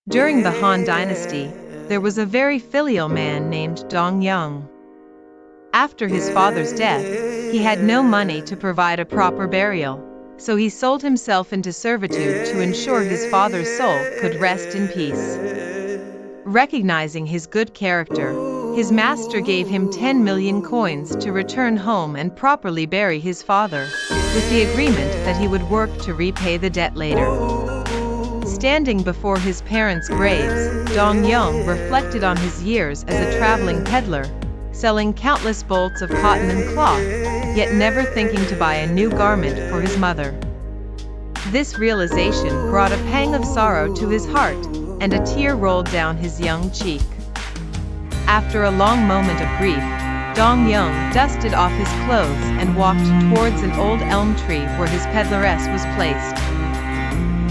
During the Han Dynasty, there was a very filial man named Dong Yong. After his father's death, he had no money to provide a proper burial, so he sold himself into servitude to ensure his father's soul could rest in peace. Recognizing his good character, his master gave him 10 million coins to return home and properly bury his father, with the agreement that he would work to repay the debt later. Standing before his parents' graves, Dong Yong reflected on his years as a traveling peddler, selling countless bolts of cotton and cloth, yet never thinking to buy a new garment for his mother. This realization brought a pang of sorrow to his heart, and a tear rolled down his young cheek. After a long moment of grief, Dong Yong dusted off his clothes and walked towards an old elm tree where his peddleress was placed.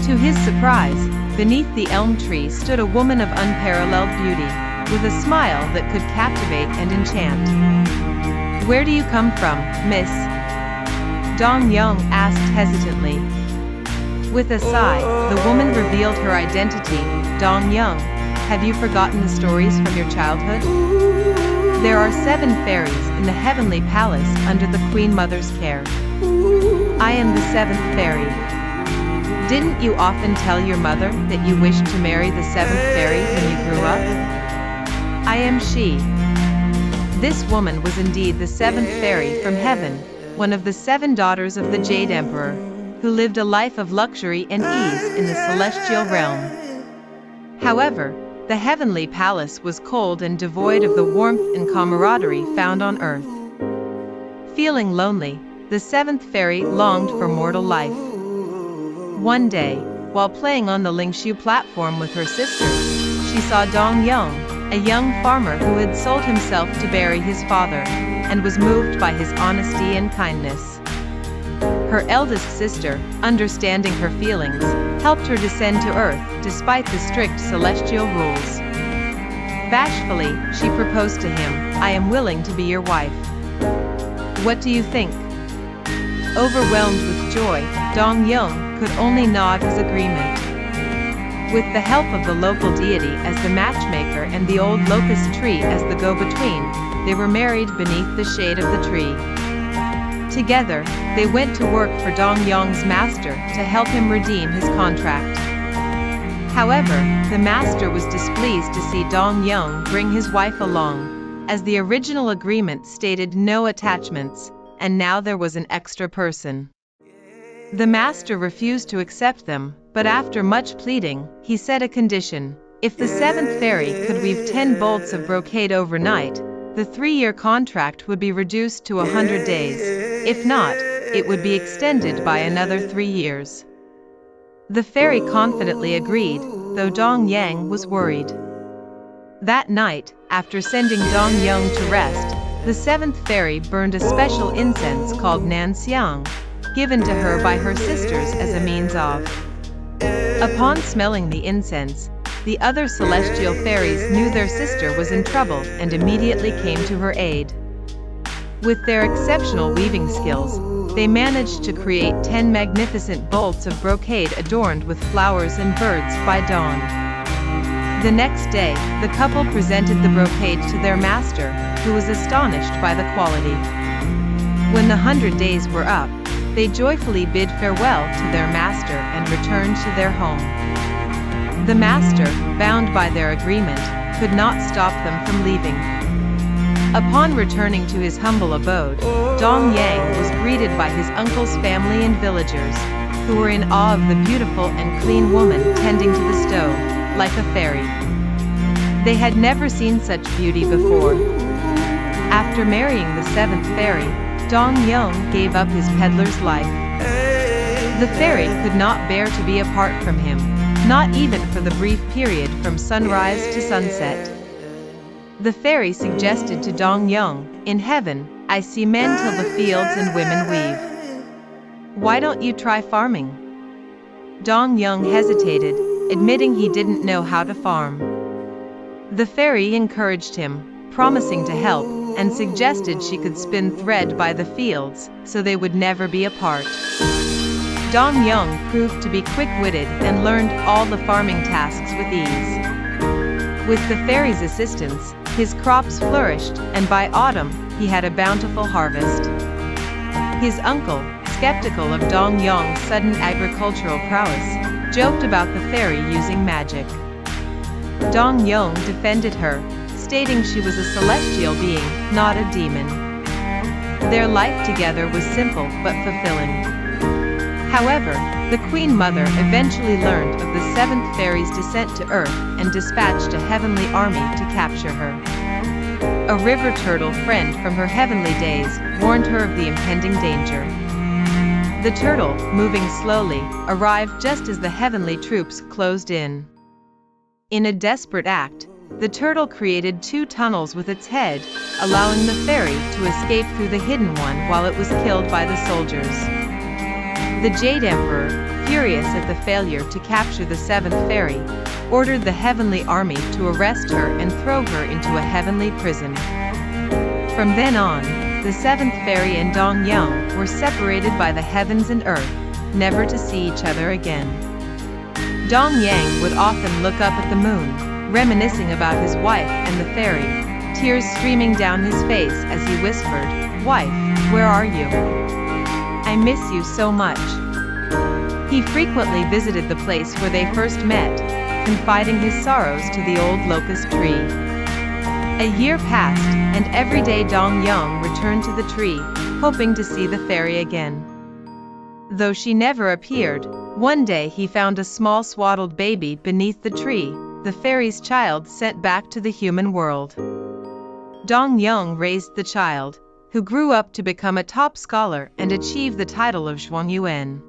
To his surprise, beneath the elm tree stood a woman of unparalleled beauty, with a smile that could captivate and enchant. "Where do you come from, miss?" Dong Yong asked hesitantly. With a sigh, the woman revealed her identity. "Dong Yong, have you forgotten the stories from your childhood? There are 7 fairies in the heavenly palace under the Queen Mother's care. I am the 7th fairy. Didn't you often tell your mother that you wished to marry the 7th fairy when you grew up? I am she." This woman was indeed the 7th fairy from heaven, one of the 7 daughters of the Jade Emperor, who lived a life of luxury and ease in the celestial realm. However, the heavenly palace was cold and devoid of the warmth and camaraderie found on earth. Feeling lonely, the 7th fairy longed for mortal life. One day, while playing on the Lingshu platform with her sisters, she saw Dong Yong, a young farmer who had sold himself to bury his father, and was moved by his honesty and kindness. Her eldest sister, understanding her feelings, helped her descend to earth despite the strict celestial rules. Bashfully, she proposed to him, "I am willing to be your wife. What do you think?" Overwhelmed with joy, Dong Yong could only nod his agreement. With the help of the local deity as the matchmaker and the old locust tree as the go-between, they were married beneath the shade of the tree. Together, they went to work for Dong Yong's master to help him redeem his contract. However, the master was displeased to see Dong Yong bring his wife along, as the original agreement stated no attachments, and now there was an extra person. The master refused to accept them, but after much pleading, he set a condition: if the 7th fairy could weave 10 bolts of brocade overnight, the 3-year contract would be reduced to 100 days. If not, it would be extended by another 3 years. The fairy confidently agreed, though Dong Yang was worried. That night, after sending Dong Yong to rest, the 7th fairy burned a special incense called Nan Xiang, given to her by her sisters as a means of. Upon smelling the incense, the other celestial fairies knew their sister was in trouble and immediately came to her aid. With their exceptional weaving skills, they managed to create 10 magnificent bolts of brocade adorned with flowers and birds by dawn. The next day, the couple presented the brocade to their master, who was astonished by the quality. When the 100 days were up, they joyfully bid farewell to their master and returned to their home. The master, bound by their agreement, could not stop them from leaving. Upon returning to his humble abode, Dong Yang was greeted by his uncle's family and villagers, who were in awe of the beautiful and clean woman tending to the stove, like a fairy. They had never seen such beauty before. After marrying the 7th fairy, Dong Yong gave up his peddler's life. The fairy could not bear to be apart from him, not even for the brief period from sunrise to sunset. The fairy suggested to Dong Yong, "In heaven, I see men till the fields and women weave. Why don't you try farming?" Dong Yong hesitated, admitting he didn't know how to farm. The fairy encouraged him, promising to help, and suggested she could spin thread by the fields, so they would never be apart. Dong Yong proved to be quick-witted and learned all the farming tasks with ease. With the fairy's assistance, his crops flourished, and by autumn, he had a bountiful harvest. His uncle, skeptical of Dong Yong's sudden agricultural prowess, joked about the fairy using magic. Dong Yong defended her, stating she was a celestial being, not a demon. Their life together was simple but fulfilling. However, the Queen Mother eventually learned of the seventh fairy's descent to Earth and dispatched a heavenly army to capture her. A river turtle friend from her heavenly days warned her of the impending danger. The turtle, moving slowly, arrived just as the heavenly troops closed in. In a desperate act, the turtle created 2 tunnels with its head, allowing the fairy to escape through the hidden one while it was killed by the soldiers. The Jade Emperor, furious at the failure to capture the seventh fairy, ordered the heavenly army to arrest her and throw her into a heavenly prison. From then on, the seventh fairy and Dong Yong were separated by the heavens and earth, never to see each other again. Dong Yang would often look up at the moon, reminiscing about his wife and the fairy, tears streaming down his face as he whispered, "Wife, where are you? I miss you so much." He frequently visited the place where they first met, confiding his sorrows to the old locust tree. A year passed, and every day Dong Yong returned to the tree, hoping to see the fairy again. Though she never appeared, one day he found a small swaddled baby beneath the tree, the fairy's child sent back to the human world. Dong Yong raised the child, who grew up to become a top scholar and achieve the title of Zhuang Yuan.